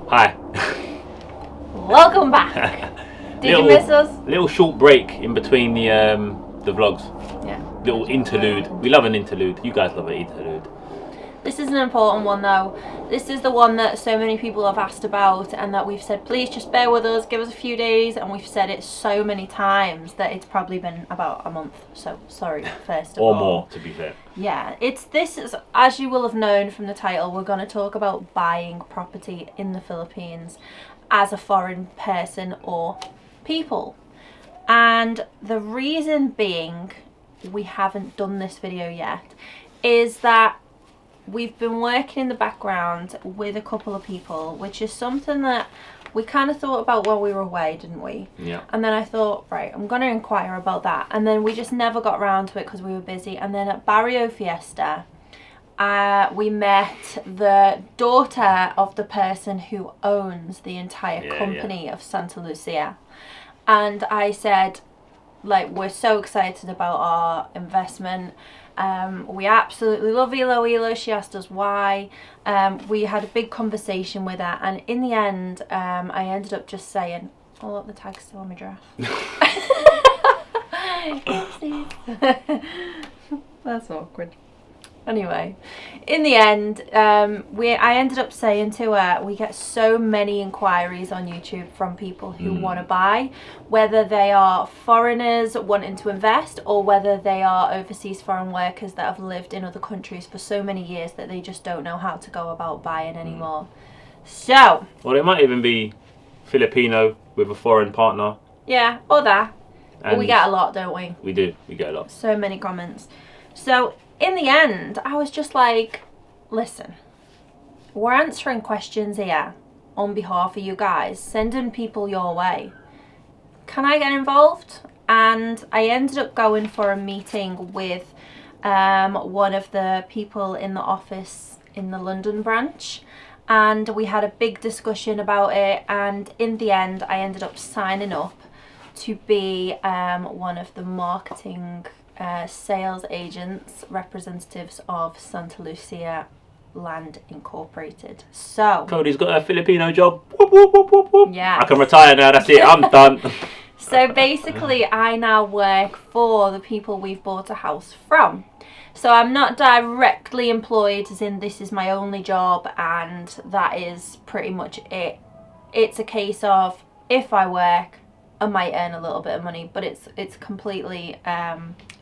Hi. Welcome back. Did you miss us? Little short break in between the vlogs. Yeah. Little interlude. We love an interlude. You guys love an interlude. This is an important one though. This is the one that so many people have asked about and that we've said, please just bear with us, give us a few days, and we've said it so many times that it's probably been about a month. So sorry, first of all. Or more, to be fair. Yeah, this is, as you will have known from the title, we're going to talk about buying property in the Philippines as a foreign person or people. And the reason being we haven't done this video yet is that we've been working in the background with a couple of people, which is something that we kind of thought about while we were away, didn't we? Yeah. And then I thought, right, I'm going to inquire about that. And then we just never got around to it because we were busy. And then at Barrio Fiesta, we met the daughter of the person who owns the entire company of Santa Lucia. And I said, like, we're so excited about our investment. We absolutely love Iloilo. She asked us why. We had a big conversation with her, and in the end, I ended up just saying, "Oh, look, the tag's still on my dress." That's awkward. Anyway, in the end, I ended up saying to her, we get so many inquiries on YouTube from people who want to buy, whether they are foreigners wanting to invest or whether they are overseas foreign workers that have lived in other countries for so many years that they just don't know how to go about buying anymore. So, well, it might even be Filipino with a foreign partner. Yeah, or that. But we get a lot, don't we? We do. We get a lot. So many comments. So, in the end, I was just like, listen, we're answering questions here on behalf of you guys, sending people your way. Can I get involved? And I ended up going for a meeting with one of the people in the office in the London branch. And we had a big discussion about it. And in the end, I ended up signing up to be one of the marketing sales agents, representatives of Santa Lucia Land Incorporated. So Cody's got a Filipino job. Whoop, whoop, whoop, whoop, whoop. Yeah. I can retire now. That's it. I'm done. So basically, I now work for the people we've bought a house from. So I'm not directly employed, as in this is my only job, and that is pretty much it. It's a case of if I work, I might earn a little bit of money, but it's completely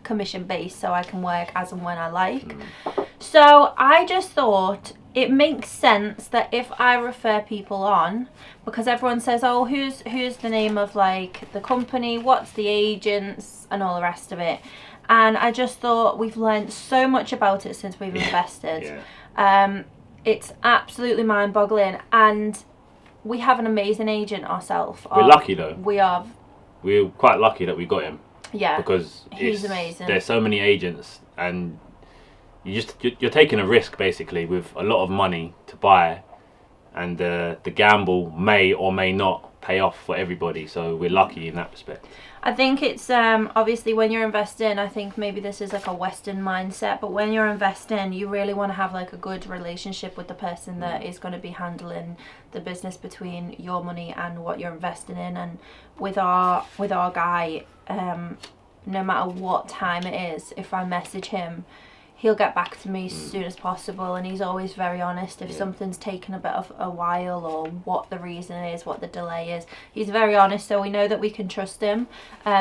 commission based, so I can work as and when I like. So I just thought it makes sense that if I refer people on, because everyone says, oh, who's the name of like the company, what's the agents, and all the rest of it. And I just thought we've learned so much about it since we've invested. It's absolutely mind-boggling, and we have an amazing agent ourselves. We're lucky though. We are. We're quite lucky that we got him. Yeah. Because he's amazing. There's so many agents, and you're taking a risk basically with a lot of money to buy, and the gamble may or may not pay off for everybody. So we're lucky in that respect. I think it's obviously when you're investing, I think maybe this is like a Western mindset, but when you're investing, you really want to have like a good relationship with the person that is going to be handling the business between your money and what you're investing in. And with our guy, no matter what time it is, if I message him, he'll get back to me as soon as possible, and he's always very honest if something's taken a bit of a while or what the reason is, what the delay is. He's very honest, so we know that we can trust him.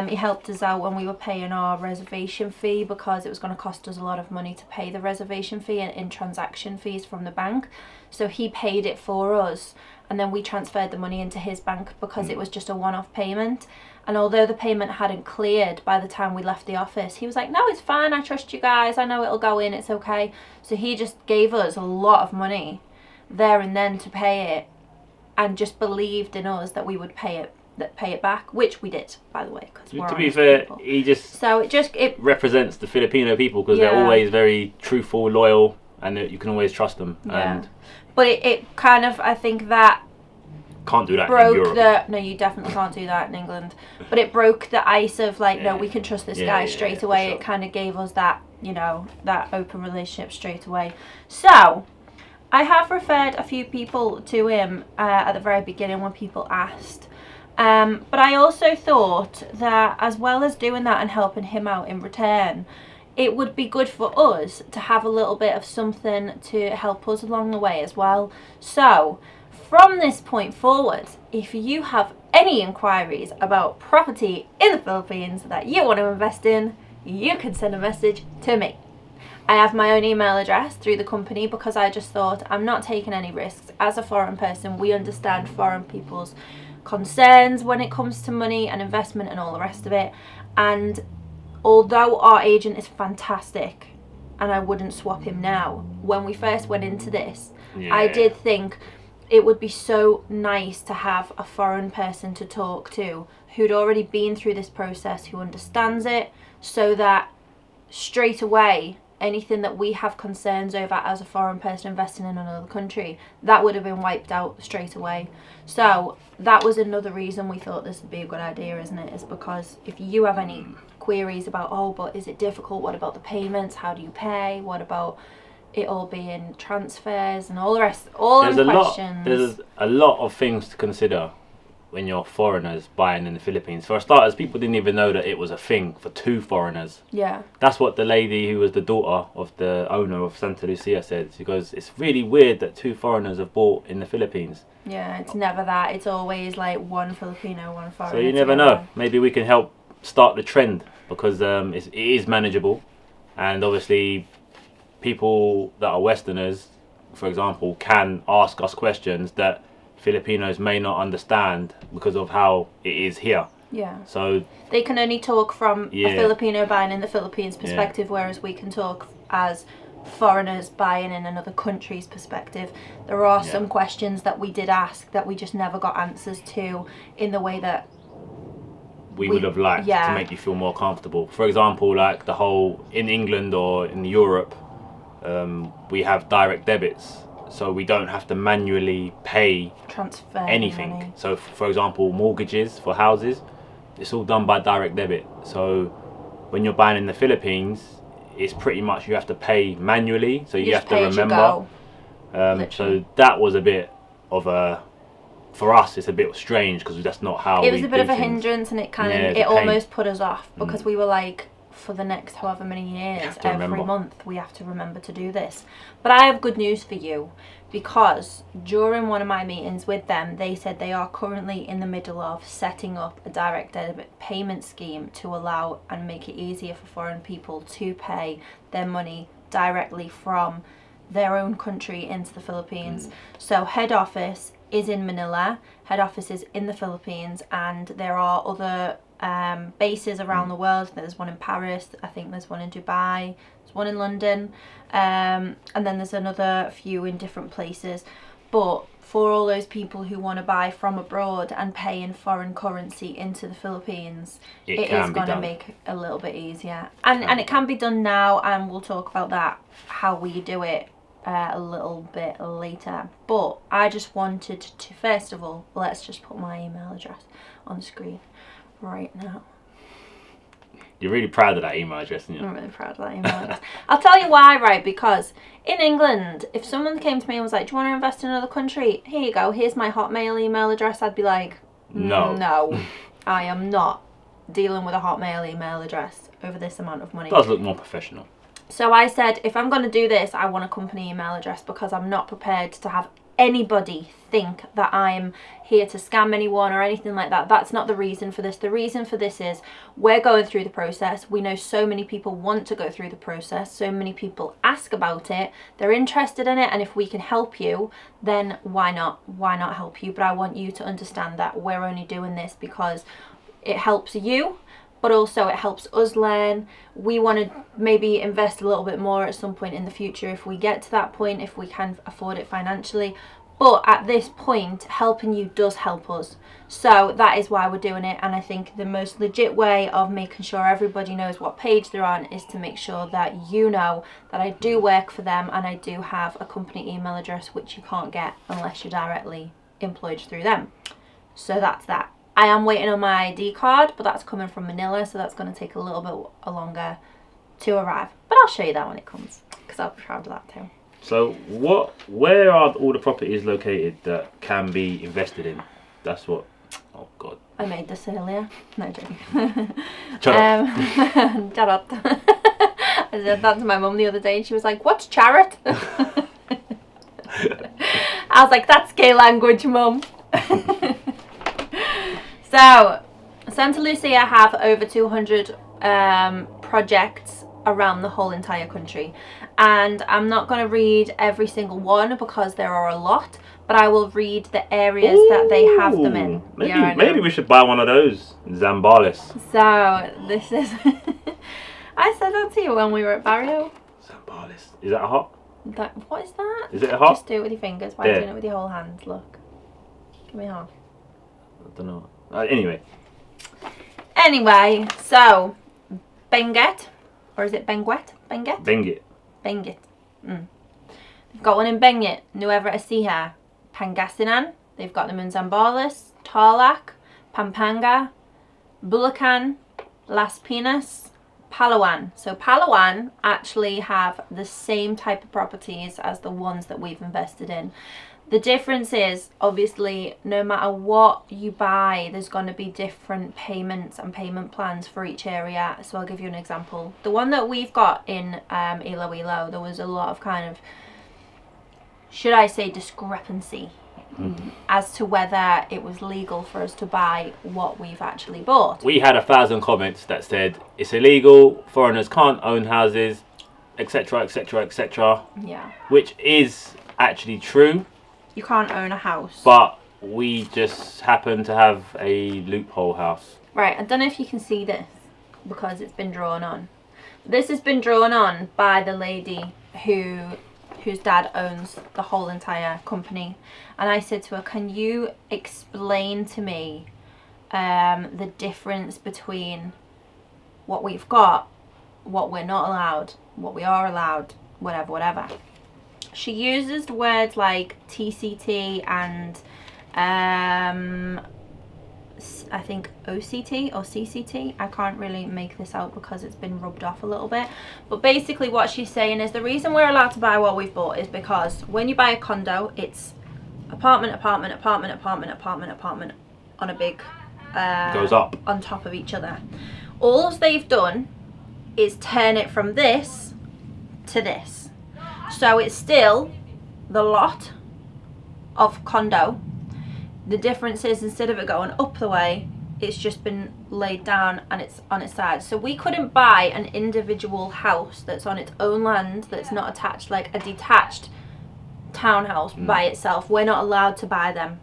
He helped us out when we were paying our reservation fee, because it was going to cost us a lot of money to pay the reservation fee in transaction fees from the bank. So he paid it for us, and then we transferred the money into his bank because it was just a one-off payment. And although the payment hadn't cleared by the time we left the office, he was like, no, it's fine, I trust you guys, I know it'll go in, it's okay. So he just gave us a lot of money there and then to pay it, and just believed in us that we would pay it back, which we did, by the way. To be fair, people. He just it represents the Filipino people, because they're always very truthful, loyal, and you can always trust them. Yeah. But it kind of, I think that can't do that in Europe. No, you definitely can't do that in England. But it broke the ice of like, no, we can trust this guy straight away. Sure. It kind of gave us that, that open relationship straight away. So I have referred a few people to him at the very beginning when people asked. But I also thought that as well as doing that and helping him out in return, it would be good for us to have a little bit of something to help us along the way as well. So from this point forward, if you have any inquiries about property in the Philippines that you want to invest in, you can send a message to me. I have my own email address through the company because I just thought I'm not taking any risks. As a foreign person, we understand foreign people's concerns when it comes to money and investment and all the rest of it. And although our agent is fantastic and I wouldn't swap him now, when we first went into this, I did think it would be so nice to have a foreign person to talk to who'd already been through this process, who understands it, so that straight away anything that we have concerns over as a foreign person investing in another country, that would have been wiped out straight away. So that was another reason we thought this would be a good idea, isn't it? Is because if you have any queries about, oh, but is it difficult? What about the payments? How do you pay? What about it all being transfers and all the rest? All them questions. There's a lot of things to consider when you're foreigners buying in the Philippines. For starters, people didn't even know that it was a thing for two foreigners. Yeah. That's what the lady who was the daughter of the owner of Santa Lucia said. She goes, it's really weird that two foreigners have bought in the Philippines. Yeah, it's never that. It's always like one Filipino, one foreigner. So you never know. Maybe we can help start the trend because it is manageable. And obviously, people that are Westerners, for example, can ask us questions that Filipinos may not understand because of how it is here. Yeah. So they can only talk from a Filipino buying in the Philippines perspective, whereas we can talk as foreigners buying in another country's perspective. There are some questions that we did ask that we just never got answers to in the way that we would have liked to make you feel more comfortable. For example, like the whole in England or in Europe, we have direct debits. So we don't have to manually transfer anything. Money. So, for example, mortgages for houses, it's all done by direct debit. So when you're buying in the Philippines, it's pretty much you have to pay manually. So you have to remember. So that was a bit of a, for us, it's a bit strange because that's not how it was a bit of a hindrance, and it almost put us off because we were like, for the next however many years, every month we have to remember to do this. But I have good news for you, because during one of my meetings with them, they said they are currently in the middle of setting up a direct debit payment scheme to allow and make it easier for foreign people to pay their money directly from their own country into the Philippines. So head office is in Manila, head office is in the Philippines, and there are other bases around the world. There's one in Paris, I think there's one in Dubai, there's one in London, and then there's another few in different places. But for all those people who want to buy from abroad and pay in foreign currency into the Philippines, it is going to make it a little bit easier. And it can be done now, and we'll talk about that, how we do it a little bit later. But I just wanted to, first of all, let's just put my email address on the screen right now. You're really proud of that email address, aren't you? I'm really proud of that email address. I'll tell you why, right? Because in England, if someone came to me and was like, do you want to invest in another country? Here you go, here's my Hotmail email address. I'd be like, no, I am not dealing with a Hotmail email address over this amount of money. It does look more professional. So I said, if I'm going to do this, I want a company email address, because I'm not prepared to have anybody think that I'm here to scam anyone or anything like that. That's not the reason for this. The reason for this is we're going through the process. We know so many people want to go through the process. So many people ask about it. They're interested in it. And if we can help you, then why not? Why not help you? But I want you to understand that we're only doing this because it helps you, but also it helps us learn. We want to maybe invest a little bit more at some point in the future if we get to that point, if we can afford it financially. But at this point, helping you does help us. So that is why we're doing it. And I think the most legit way of making sure everybody knows what page they're on is to make sure that you know that I do work for them and I do have a company email address, which you can't get unless you're directly employed through them. So that's that. I am waiting on my ID card, but that's coming from Manila, so that's going to take a little bit longer to arrive. But I'll show you that when it comes, because I'll be proud of that too. So where are all the properties located that can be invested in? That's what. Oh God. I made this earlier. No joking. Shut up. Shut up. I said that to my mum the other day, and she was like, "What's charrot?" I was like, "That's gay language, mum." So, Santa Lucia have over 200 projects around the whole entire country, and I'm not going to read every single one because there are a lot, but I will read the areas that they have them in. Maybe we should buy one of those Zambales. So this is I said that to you when we were at Barrio. Zambales. Is that a hot? What is that? Is it a hot? Just do it with your fingers. Why are you doing it with your whole hand? Look. Give me a hug. I don't know. Anyway, so Benguet, or is it Benguet? Benguet? Benguet. Benguet. They've got one in Benguet, Nueva Ecija, Pangasinan. They've got them in Zambales, Tarlac, Pampanga, Bulacan, Las Pinas, Palawan. So Palawan actually have the same type of properties as the ones that we've invested in. The difference is, obviously, no matter what you buy, there's going to be different payments and payment plans for each area. So I'll give you an example. The one that we've got in Iloilo, there was a lot of kind of, should I say, discrepancy as to whether it was legal for us to buy what we've actually bought. We had 1,000 comments that said it's illegal, foreigners can't own houses, etc., etc., etc. Yeah. Which is actually true. You can't own a house. But we just happen to have a loophole house. Right, I don't know if you can see this because it's been drawn on. This has been drawn on by the lady whose dad owns the whole entire company. And I said to her, can you explain to me the difference between what we've got, what we're not allowed, what we are allowed, whatever. She uses words like TCT and I think OCT or CCT. I can't really make this out because it's been rubbed off a little bit. But basically what she's saying is the reason we're allowed to buy what we've bought is because when you buy a condo, it's apartment on a big goes up on top of each other. All they've done is turn it from this to this. So it's still the lot of condo. The difference is instead of it going up the way, it's just been laid down and it's on its side. So we couldn't buy an individual house that's on its own land, that's not attached, like a detached townhouse by itself. We're not allowed to buy them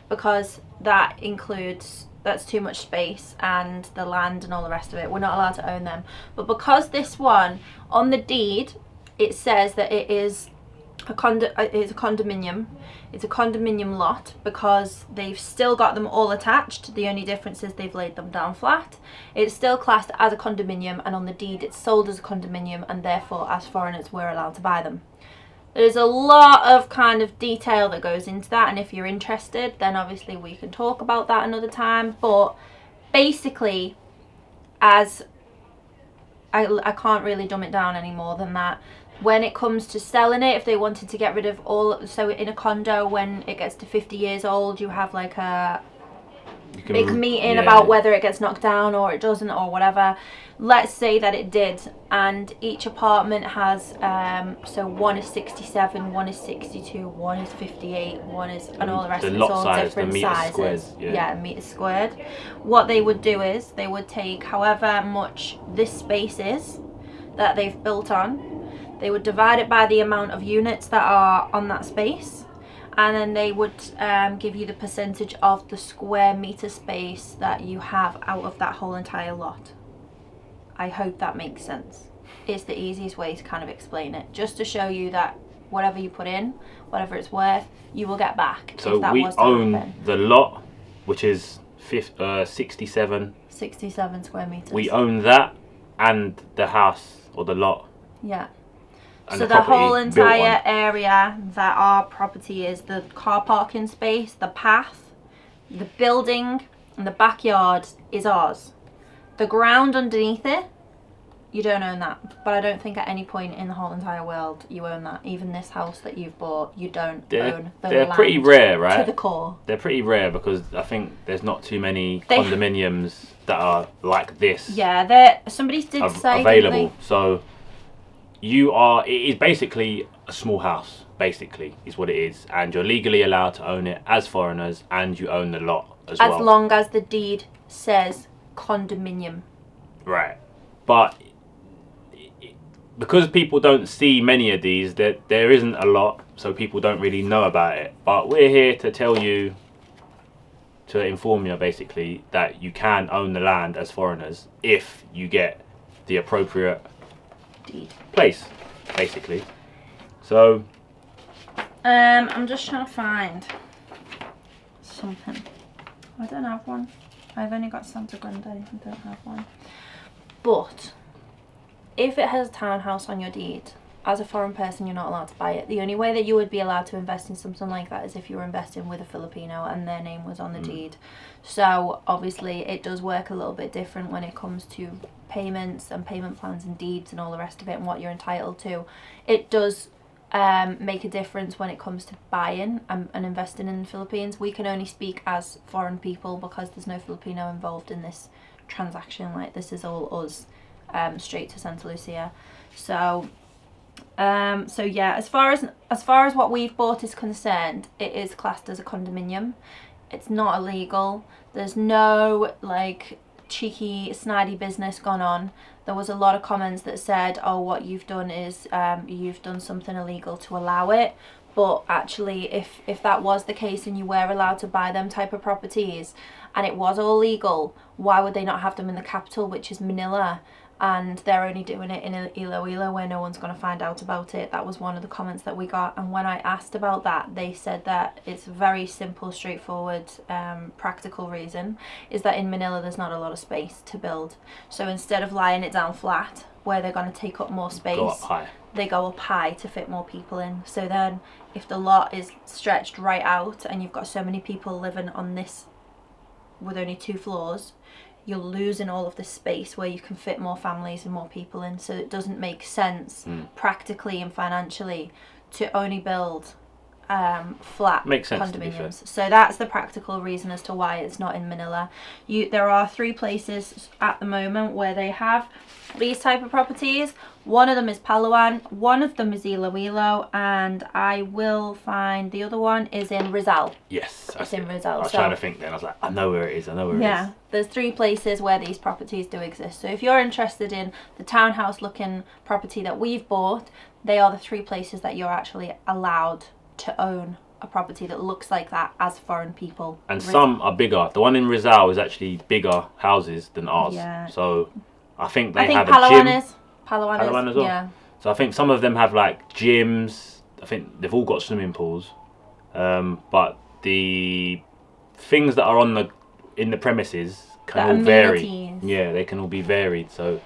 because that's too much space and the land and all the rest of it. We're not allowed to own them. But because this one on the deed, it says that it is a condominium. It's a condominium lot because they've still got them all attached. The only difference is they've laid them down flat. It's still classed as a condominium, and on the deed it's sold as a condominium, and therefore as foreigners we're allowed to buy them. There's a lot of kind of detail that goes into that, and if you're interested then obviously we can talk about that another time. But basically, as I can't really dumb it down any more than that. When it comes to selling it, if they wanted to get rid of all, so in a condo, when it gets to 50 years old, you have like a big meeting about whether it gets knocked down or it doesn't or whatever. Let's say that it did, and each apartment has, so one is 67, one is 62, one is 58, one is, and all the rest of it's all different sizes. Meters squared. What they would do is they would take however much this space is that they've built on. They would divide it by the amount of units that are on that space, and then they would give you the percentage of the square meter space that you have out of that whole entire lot. I hope that makes sense. It's the easiest way to kind of explain it, just to show you that whatever you put in, whatever it's worth, you will get back. So we own the lot, which is 67 square meters. We own that and the house or the lot. Yeah. So the whole entire area that our property is, the car parking space, the path, the building and the backyard is ours. The ground underneath it You don't own that. But I don't think at any point in the whole entire world you own that. Even this house that you've bought, you don't own the They're land pretty rare, right? to the core. They're pretty rare because I think there's not too many condominiums that are like this. Yeah, somebody did say available. So it is basically a small house, basically, is what it is. And you're legally allowed to own it as foreigners, and you own the lot as well. As long as the deed says condominium. Right. But because people don't see many of these, there isn't a lot, so people don't really know about it. But we're here to tell you, to inform you basically, that you can own the land as foreigners if you get the appropriate deed place, basically. So I'm just trying to find something. I don't have one. I've only got Santa Grande. I don't have one. But if it has a townhouse on your deed, as a foreign person, you're not allowed to buy it. The only way that you would be allowed to invest in something like that is if you were investing with a Filipino and their name was on the deed. So obviously it does work a little bit different when it comes to payments and payment plans and deeds and all the rest of it and what you're entitled to. It does make a difference when it comes to buying and investing in the Philippines. We can only speak as foreign people because there's no Filipino involved in this transaction. Like, this is all us, straight to Santa Lucia. So yeah, as far as what we've bought is concerned, it is classed as a condominium. It's not illegal. There's no like cheeky, snidey business gone on. There was a lot of comments that said, oh, what you've done is you've done something illegal to allow it. But actually, if that was the case and you were allowed to buy them type of properties and it was all legal, why would they not have them in the capital, which is Manila? And they're only doing it in Iloilo where no one's going to find out about it. That was one of the comments that we got. And when I asked about that, they said that it's a very simple, straightforward, practical reason, is that in Manila there's not a lot of space to build. So instead of lying it down flat, where they're going to take up more space, they go up high to fit more people in. So then if the lot is stretched right out and you've got so many people living on this with only 2 floors, you're losing all of this space where you can fit more families and more people in. So it doesn't make sense practically and financially to only build flat condominiums. So that's the practical reason as to why it's not in Manila. There are 3 places at the moment where they have these type of properties. One of them is Palawan, one of them is Iloilo, and I will find the other one is in Rizal. Yes, it's in Rizal. I was trying to think then. I was like, I know where it is. Yeah, there's 3 places where these properties do exist. So if you're interested in the townhouse looking property that we've bought, they are the 3 places that you're actually allowed to own a property that looks like that as foreign people. And some are bigger. The one in Rizal is actually bigger houses than ours. Yeah. So I think have Palawan a gym. Palawan as well. Yeah. So I think some of them have like gyms. I think they've all got swimming pools. But the things that are in the premises can all vary. Yeah, they can all be varied. So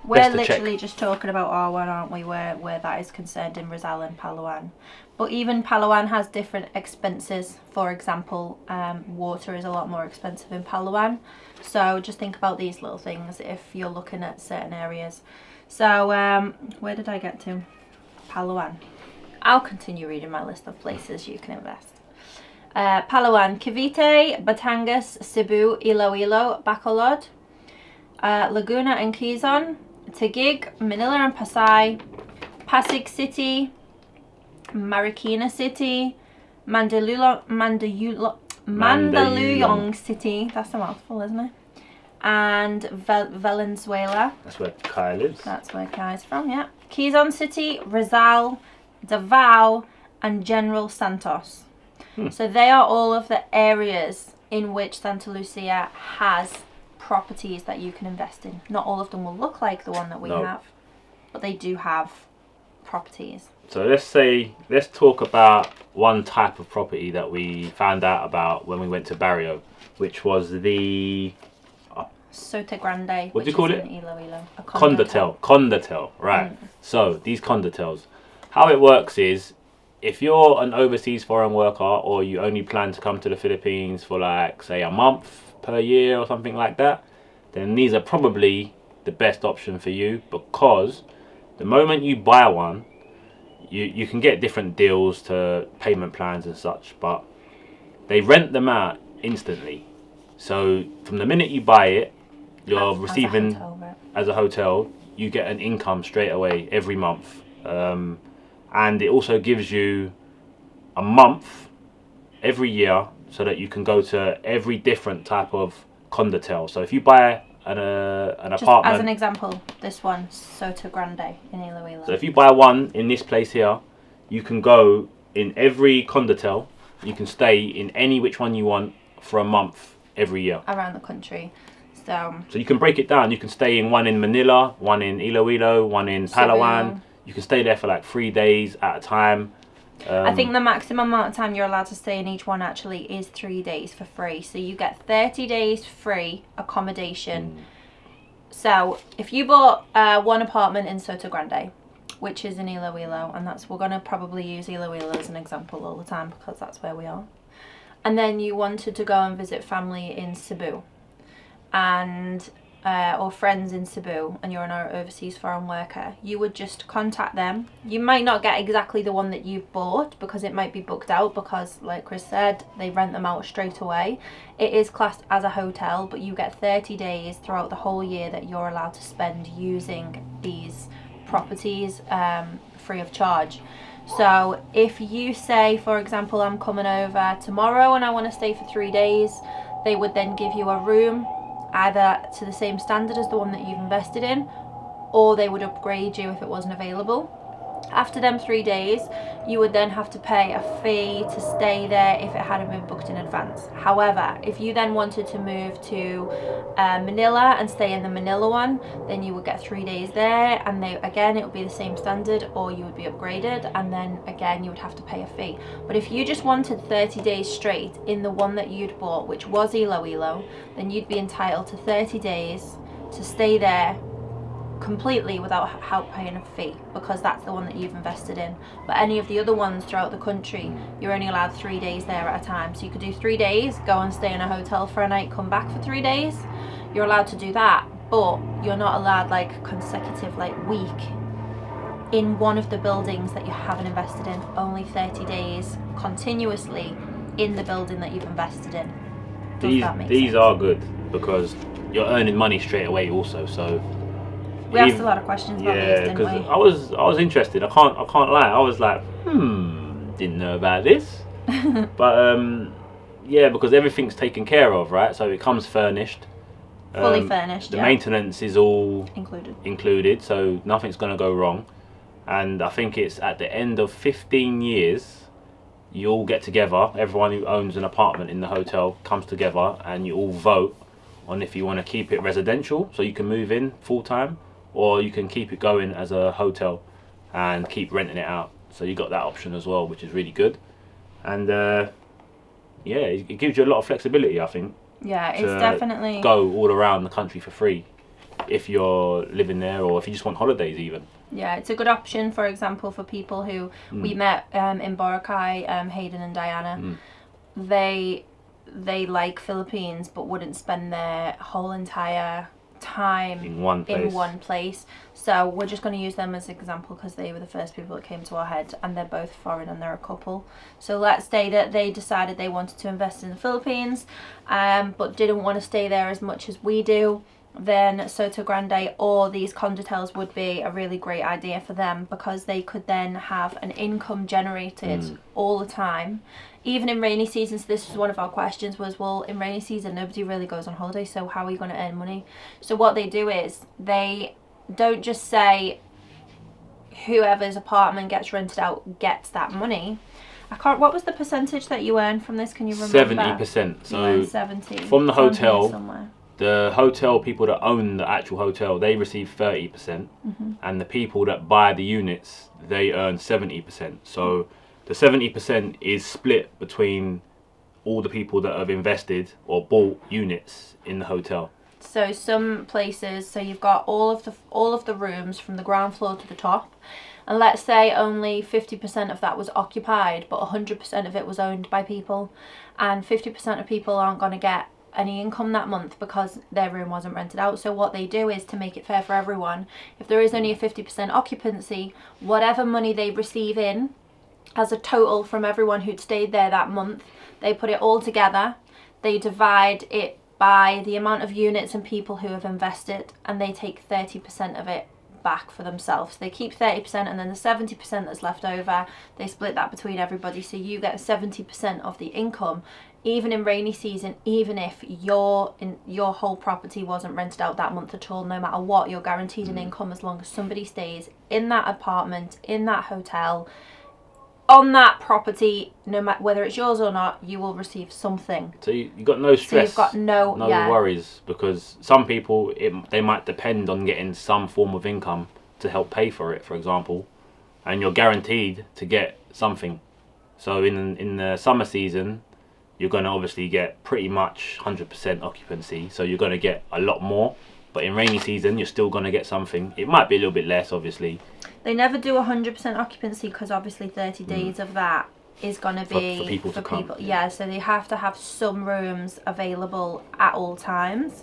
we're literally just talking about our one, aren't we, where that is concerned in Rizal and Palawan. But even Palawan has different expenses. For example, water is a lot more expensive in Palawan. So just think about these little things if you're looking at certain areas. So where did I get to? Palawan. I'll continue reading my list of places you can invest. Palawan, Cavite, Batangas, Cebu, Iloilo, Bacolod, Laguna and Quezon, Taguig, Manila and Pasay, Pasig City, Marikina City, Mandaluyong City, that's a mouthful, isn't it? And Valenzuela. That's where Kai lives. That's where Kai's from, yeah. Quezon City, Rizal, Davao, and General Santos. So they are all of the areas in which Santa Lucia has properties that you can invest in. Not all of them will look like the one that we have, but they do have properties. So let's talk about one type of property that we found out about when we went to Barrio, which was the Sote Grande. What do you call it? Iloilo. A Condotel, right. So these condotels, how it works is, if you're an overseas foreign worker or you only plan to come to the Philippines for like, say, a month per year or something like that, then these are probably the best option for you, because the moment you buy one, you can get different deals to payment plans and such, but they rent them out instantly. So from the minute you buy it, you're receiving as a hotel, you get an income straight away every month, and it also gives you a month every year so that you can go to every different type of condotel. So if you buy an apartment, as an example, this one, Soto Grande in Iloilo. So if you buy one in this place here, you can go in every condotel. You can stay in any which one you want for a month every year around the country. So you can break it down. You can stay in one in Manila, one in Iloilo, one in Palawan. You can stay there for like 3 days at a time. I think the maximum amount of time you're allowed to stay in each one actually is 3 days for free. So you get 30 days free accommodation. So if you bought one apartment in Soto Grande, which is in Iloilo, and we're going to probably use Iloilo as an example all the time because that's where we are. And then you wanted to go and visit family in Cebu, and or friends in Cebu, and you're an overseas foreign worker, you would just contact them. You might not get exactly the one that you've bought because it might be booked out, because like Chris said, they rent them out straight away. It is classed as a hotel, but you get 30 days throughout the whole year that you're allowed to spend using these properties free of charge. So if you say, for example, I'm coming over tomorrow and I want to stay for 3 days, they would then give you a room either to the same standard as the one that you've invested in, or they would upgrade you if it wasn't available. After them 3 days, you would then have to pay a fee to stay there if it hadn't been booked in advance. However, if you then wanted to move to Manila and stay in the Manila one, then you would get 3 days there, and it would be the same standard, or you would be upgraded, and then again you would have to pay a fee. But if you just wanted 30 days straight in the one that you'd bought, which was Iloilo, then you'd be entitled to 30 days to stay there completely without paying a fee, because that's the one that you've invested in. But any of the other ones throughout the country, you're only allowed 3 days there at a time. So you could do 3 days, go and stay in a hotel for a night, come back for 3 days. You're allowed to do that, but you're not allowed like consecutive week in one of the buildings that you haven't invested in. Only 30 days continuously in the building that you've invested in. These are good because you're earning money straight away also. So we asked a lot of questions about these, didn't we? I was interested. I can't lie. I was like, didn't know about this. But because everything's taken care of, right? So it comes furnished. Fully furnished. The maintenance is all included, so nothing's going to go wrong. And I think it's at the end of 15 years, you all get together. Everyone who owns an apartment in the hotel comes together, and you all vote on if you want to keep it residential, so you can move in full time, or you can keep it going as a hotel and keep renting it out. So you got that option as well, which is really good. And it gives you a lot of flexibility, I think. Yeah, it's definitely go all around the country for free if you're living there, or if you just want holidays even. Yeah, it's a good option, for example, for people who we met in Boracay, Hayden and Diana. They like Philippines but wouldn't spend their whole entire time in one place. So we're just going to use them as an example because they were the first people that came to our head, and they're both foreign and they're a couple. So let's say that they decided they wanted to invest in the Philippines but didn't want to stay there as much as we do. Then Soto Grande or these condotels would be a really great idea for them, because they could then have an income generated all the time, even in rainy seasons. This was one of our questions, was, well, in rainy season nobody really goes on holiday, so how are you going to earn money? So what they do is they don't just say whoever's apartment gets rented out gets that money. What was the percentage that you earned from this? Can you remember? 70%. So 70 from the hotel. The hotel people that own the actual hotel, they receive 30%, and the people that buy the units, they earn 70%. So the 70% is split between all the people that have invested or bought units in the hotel. So some places, so you've got all of the rooms from the ground floor to the top, and let's say only 50% of that was occupied, but 100% of it was owned by people, and 50% of people aren't going to get any income that month because their room wasn't rented out. So what they do is, to make it fair for everyone, if there is only a 50% occupancy, whatever money they receive in as a total from everyone who'd stayed there that month, they put it all together, they divide it by the amount of units and people who have invested, and they take 30% of it back for themselves. They keep 30%, and then the 70% that's left over, they split that between everybody, so you get 70% of the income, even in rainy season, even if your whole property wasn't rented out that month at all. No matter what, you're guaranteed an income as long as somebody stays in that apartment, in that hotel, on that property. No matter whether it's yours or not, you will receive something. So you got no stress. So you've got no worries, because some people, they might depend on getting some form of income to help pay for it, for example, and you're guaranteed to get something. So in the summer season, you're going to obviously get pretty much 100% occupancy, so you're going to get a lot more. But in rainy season, you're still going to get something. It might be a little bit less, obviously. They never do 100% occupancy because obviously 30 days of that is going to be for people to come. Yeah, so they have to have some rooms available at all times.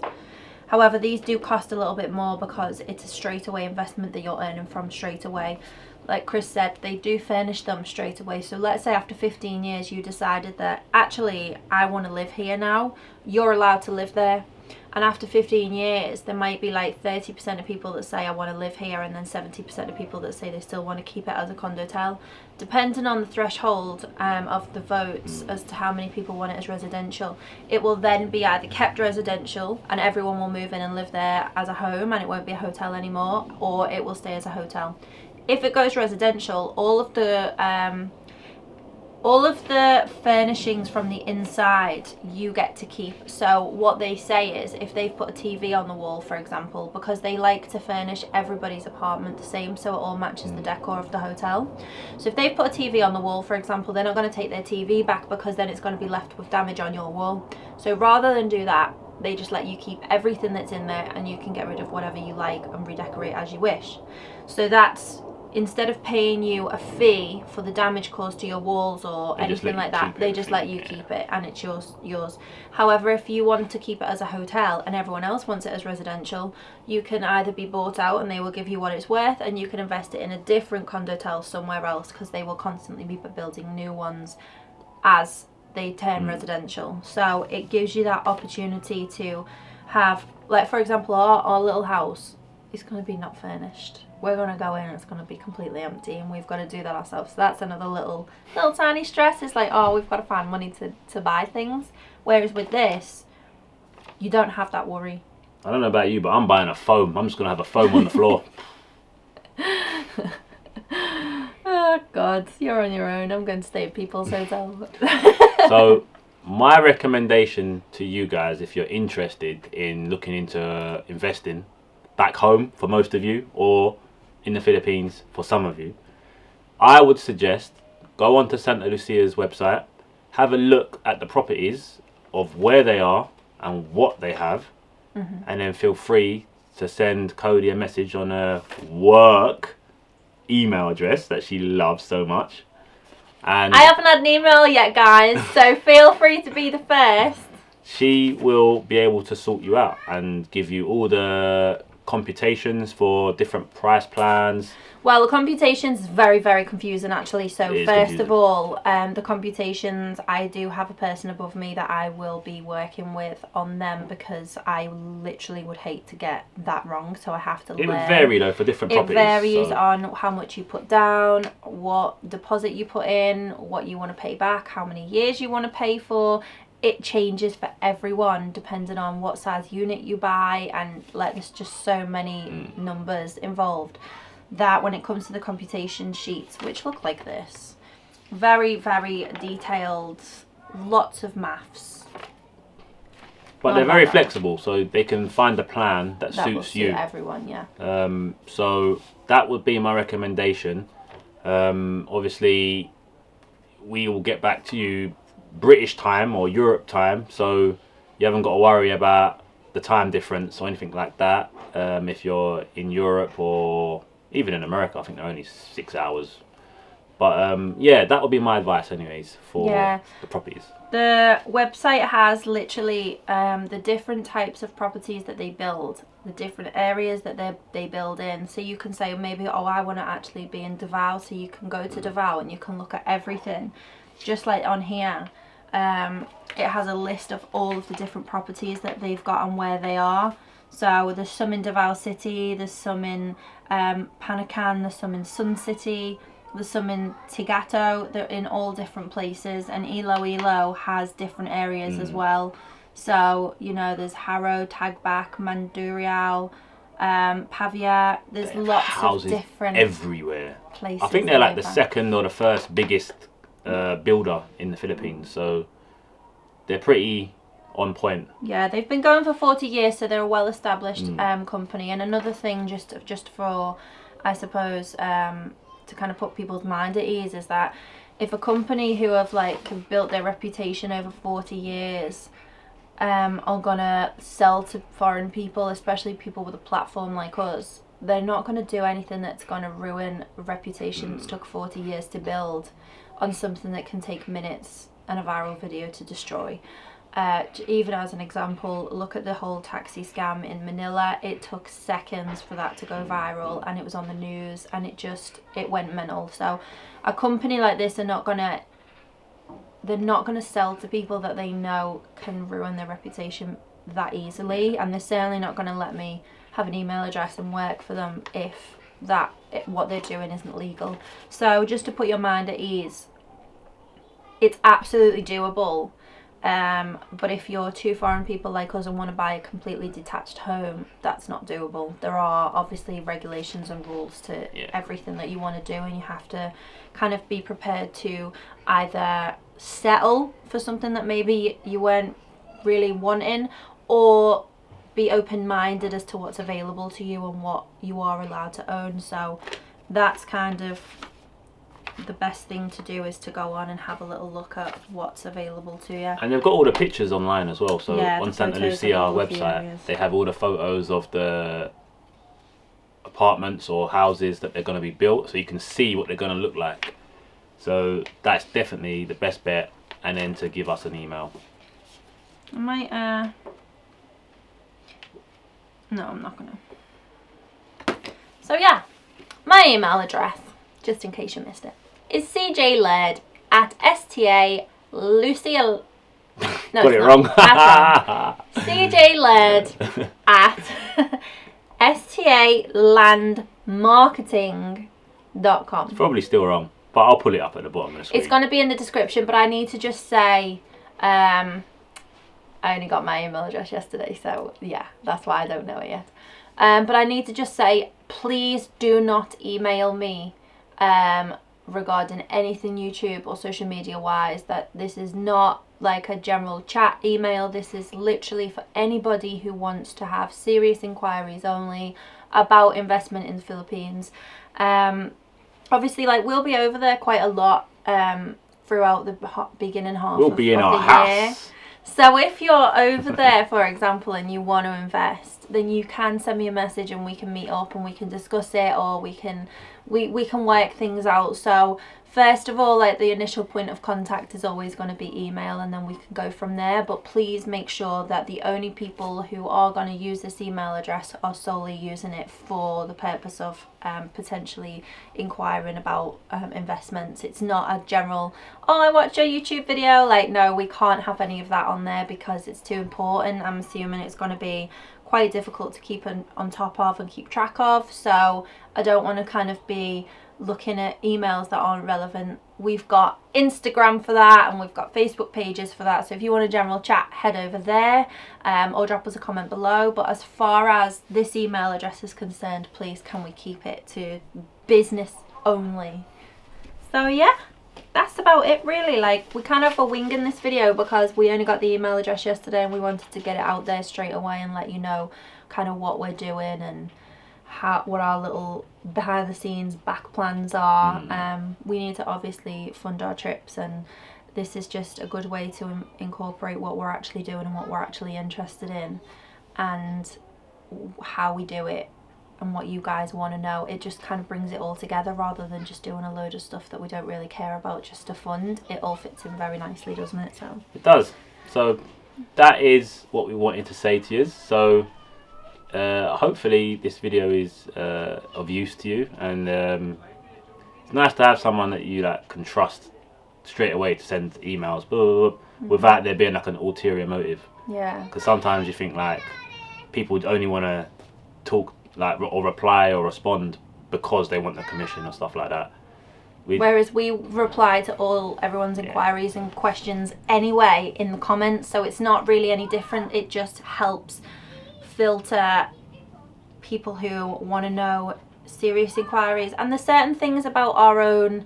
However, these do cost a little bit more because it's a straight away investment that you're earning from straight away. Like Chris said, they do furnish them straight away. So let's say after 15 years you decided that actually I want to live here now, you're allowed to live there. And after 15 years, there might be like 30% of people that say I want to live here, and then 70% of people that say they still want to keep it as a condotel. Depending on the threshold of the votes as to how many people want it as residential, it will then be either kept residential and everyone will move in and live there as a home and it won't be a hotel anymore, or it will stay as a hotel. If it goes residential, all of the furnishings from the inside you get to keep. So what they say is, if they've put a TV on the wall, for example, because they like to furnish everybody's apartment the same so it all matches the decor of the hotel. So if they've put a TV on the wall, for example, they're not going to take their TV back because then it's going to be left with damage on your wall. So rather than do that, they just let you keep everything that's in there and you can get rid of whatever you like and redecorate as you wish. So that's, instead of paying you a fee for the damage caused to your walls or anything like that, they just let you keep it and it's yours. However, if you want to keep it as a hotel and everyone else wants it as residential, you can either be bought out and they will give you what it's worth, and you can invest it in a different condotel somewhere else because they will constantly be building new ones as they turn residential. So it gives you that opportunity to have, like for example, our little house is going to be not furnished. We're going to go in and it's going to be completely empty, and we've got to do that ourselves. So that's another little tiny stress. It's like, oh, we've got to find money to buy things. Whereas with this, you don't have that worry. I don't know about you, but I'm buying a foam. I'm just going to have a foam on the floor. Oh, God. You're on your own. I'm going to stay at people's hotel. So my recommendation to you guys, if you're interested in looking into investing back home for most of you, or in the Philippines for some of you, I would suggest go onto Santa Lucia's website, have a look at the properties of where they are and what they have, and then feel free to send Cody a message on a work email address that she loves so much. And I haven't had an email yet, guys, so feel free to be the first. She will be able to sort you out and give you all the computations for different price plans. Well, the computations is very, very confusing actually. So first of all, the computations, I do have a person above me that I will be working with on them because I literally would hate to get that wrong. So I have to learn. It would vary though for different properties. It varies on how much you put down, what deposit you put in, what you want to pay back, how many years you want to pay for. It changes for everyone depending on what size unit you buy, and like there's just so many numbers involved that when it comes to the computation sheets, which look like this, very, very detailed, lots of maths. But they're very flexible, so they can find a plan that suits will suit you. Everyone, yeah. So that would be my recommendation. Obviously, we will get back to you British time or Europe time, so you haven't got to worry about the time difference or anything like that. If you're in Europe or even in America, I think they're only 6 hours But yeah, that would be my advice anyways for Yeah. the properties. The website has literally the different types of properties that they build, the different areas that they build in. So you can say maybe, oh, I want to actually be in Davao, so you can go to Davao and you can look at everything. Just like on here, it has a list of all of the different properties that they've got and where they are. So there's some in Davao City, there's some in Panacan, there's some in Sun City, there's some in Tigato. They're in all different places, and Iloilo has different areas as well. So, you know, there's Harrow, Tagbak, Mandurriao, Pavia. There's lots of houses different everywhere. places. I think they're like the found. second or the first biggest builder in the Philippines, so they're pretty on point. Yeah, they've been going for 40 years, so they're a well-established company. And another thing, just for, I suppose, to kind of put people's mind at ease, is that if a company who have built their reputation over 40 years are gonna sell to foreign people, especially people with a platform like us, they're not gonna do anything that's gonna ruin a reputation that's took 40 years to build on something that can take minutes and a viral video to destroy. Even as an example, look at the whole taxi scam in Manila. It took seconds for that to go viral, and it was on the news, and it went mental. So a company like this they're not gonna sell to people that they know can ruin their reputation that easily, and they're certainly not gonna let me have an email address and work for them if what they're doing isn't legal. So just to put your mind at ease, it's absolutely doable. But if you're two foreign people like us and want to buy a completely detached home, that's not doable. There are obviously regulations and rules to everything that you want to do, and you have to kind of be prepared to either settle for something that maybe you weren't really wanting, or be open-minded as to what's available to you and what you are allowed to own. So that's kind of the best thing to do, is to go on and have a little look at what's available to you. And they've got all the pictures online as well. So on Santa photos Lucia of all the website, areas. they have all the photos of the apartments or houses that they're going to be built, so you can see what they're going to look like. So that's definitely the best bet. And then to give us an email. I might no, I'm not gonna. So yeah, my email address, just in case you missed it, is cjlaird@sta-lucia. No, Got it it's wrong. not. cjlaird@stalandmarketing.com. It's probably still wrong, but I'll pull it up at the bottom of the screen. It's going to be in the description, but I need to just say, I only got my email address yesterday, so yeah, that's why I don't know it yet. But I need to just say, please do not email me regarding anything YouTube or social media wise. That this is not like a general chat email. This is literally for anybody who wants to have serious inquiries only about investment in the Philippines. Obviously, we'll be over there quite a lot throughout the beginning half We'll be in of our the year. house. So if you're over there, for example, and you want to invest, then you can send me a message and we can meet up and we can discuss it, or we can work things out. So first of all, the initial point of contact is always going to be email, and then we can go from there. But please make sure that the only people who are going to use this email address are solely using it for the purpose of potentially inquiring about investments. It's not a general, oh, I watched your YouTube video. No, we can't have any of that on there because it's too important. I'm assuming it's going to be quite difficult to keep on top of and keep track of. So I don't want to kind of be looking at emails that aren't relevant. We've got Instagram for that, and we've got Facebook pages for that. So if you want a general chat, head over there, or drop us a comment below. But as far as this email address is concerned, please can we keep it to business only. So yeah, that's about it really. We kind of were winging this video because we only got the email address yesterday, and we wanted to get it out there straight away and let you know kind of what we're doing and what our little behind the scenes back plans are. We need to obviously fund our trips, and this is just a good way to incorporate what we're actually doing and what we're actually interested in and how we do it and what you guys want to know. It just kind of brings it all together rather than just doing a load of stuff that we don't really care about just to fund. It all fits in very nicely, doesn't it? So it does. So that is what we wanted to say to you. So hopefully this video is of use to you, and it's nice to have someone that you like can trust straight away to send emails, without there being like an ulterior motive. Yeah. Because sometimes you think like people only want to talk like or reply or respond because they want the commission or stuff like that. Whereas we reply to everyone's inquiries and questions anyway in the comments, so it's not really any different. It just helps filter people who want to know serious inquiries, and there's certain things about our own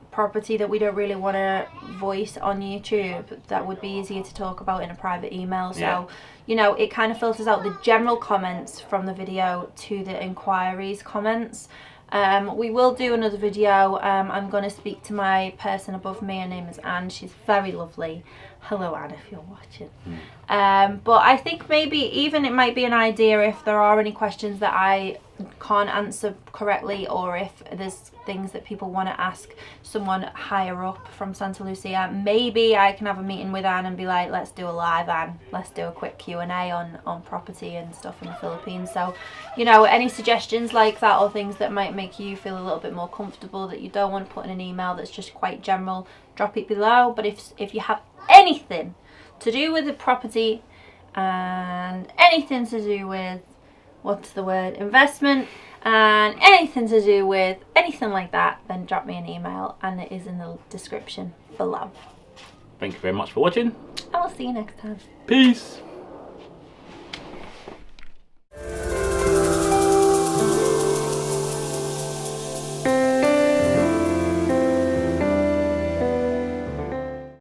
property that we don't really want to voice on YouTube that would be easier to talk about in a private email. So you know, it kind of filters out the general comments from the video to the inquiries comments. We will do another video. I'm going to speak to my person above me. Her name is Anne. She's very lovely. Hello, Anne, if you're watching. But I think maybe even it might be an idea if there are any questions that I can't answer correctly, or if there's things that people want to ask someone higher up from Santa Lucia, maybe I can have a meeting with Anne and be like, let's do a live, Anne, let's do a quick Q&A on property and stuff in the Philippines. So, you know, any suggestions like that or things that might make you feel a little bit more comfortable that you don't want to put in an email that's just quite general, drop it below. But if you have anything to do with the property and anything to do with, what's the word, investment, and anything to do with anything like that, then drop me an email, and it is in the description below. Thank you very much for watching. I will see you next time. Peace.